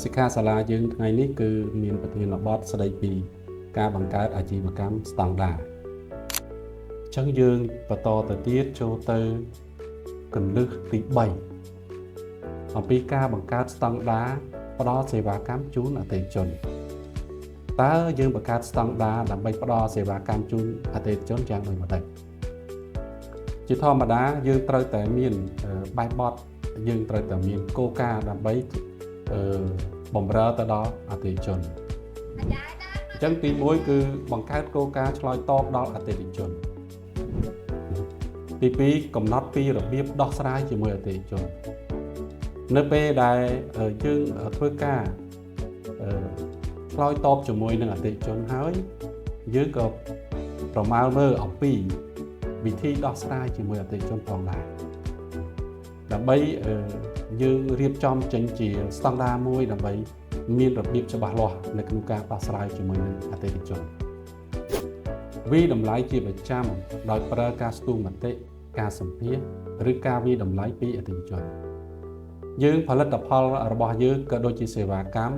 សិក្ខាសាលាយើងថ្ងៃនេះគឺមានប្រធានបទស្ដីពីការបង្កើតអាជីវកម្មស្តង់ដារអញ្ចឹងយើងបន្តទៅទៀតចូលទៅគន្លឹះទី3អំពីការបង្កើតស្តង់ដារផ្ដល់សេវាកម្មជូនអតិថិជនតើយើងបង្កើតស្តង់ដារដើម្បីផ្ដល់សេវាកម្មជូនអតិថិជនយ៉ាងដូចម្តេចជាធម្មតាយើងត្រូវតែមានបែបបទយើងត្រូវតែមានគោលការណ៍ដើម្បីបំរើទៅដល់អតិថិជនអញ្ចឹងទី1គឺបង្កើតគោលការណ៍ឆ្លើយតបដល់អតិថិជនទី2កំណត់ពីរបៀបដោះស្រាយជាមួយអតិថិជននៅពេលដែលយើងធ្វើការឆ្លើយតបជាមួយនឹងអតិថិជនហើយយើងក៏ប្រមាលមើលអំពីវិធីដោះស្រាយជាមួយអតិថិជនផងដែរដើម្បីយើងរៀបចំចេញជាស្តង់ដារមួយដើម្បីមានរបៀបច្បាស់លាស់នៅក្នុងការដោះស្រាយជាមួយនឹងអតិថិជនវិតម្លៃជាប្រចាំដោយប្រើការស្ទង់មតិការសម្ភាសឬការវិតម្លៃពីអតិថិជនយើងផលិតផលរបស់យើងក៏ដូចជាសេវាកម្ម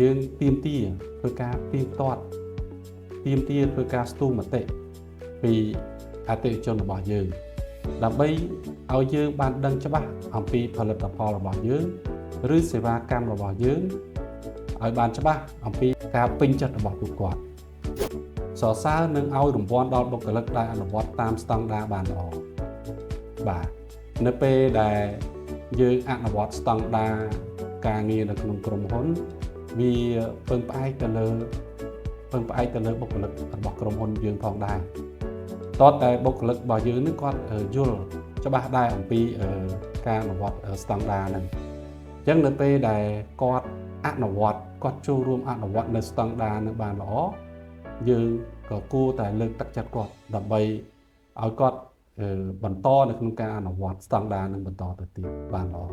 យើងទាមទារធ្វើការទៀងទាត់ទាមទារធ្វើការស្ទង់មតិពីអតិថិជនរបស់យើងដើម្បីឲ្យយើងបានដឹងច្បាស់អំពីផលិតផលរបស់យើងឬសេវាកម្មរបស់យើងឲ្យបានច្បាស់អំពីការពេញចិត្តរបស់ពួកគាត់សរសើរនិងឲ្យរង្វាន់ដល់បុគ្គលិកដែលអនុវត្តតាមស្តង់ដារបានល្អបាទនៅពេលដែលយើងអនុវត្តស្តង់ដារការងារនៅក្នុងក្រុមហ៊ុនវាពឹងផ្អែកទៅលើបុគ្គលិករបស់ក្រុមហ៊ុនយើងផងដែរតើតែបុគ្គលិករបស់យើងនឹងគាត់យល់ច្បាស់ដែរអំពីការអនុវត្តស្តង់ដារហ្នឹងអញ្ចឹងនៅពេលដែលគាត់អនុវត្តគាត់ចូលរួមអនុវត្តនៅស្តង់ដារនឹងបានល្អយើងក៏គួរតែលើកទឹកចិត្តគាត់ដើម្បីឲ្យគាត់បន្តនៅក្នុងការអនុវត្តស្តង់ដារនឹងបន្តទៅទៀតបានល្អ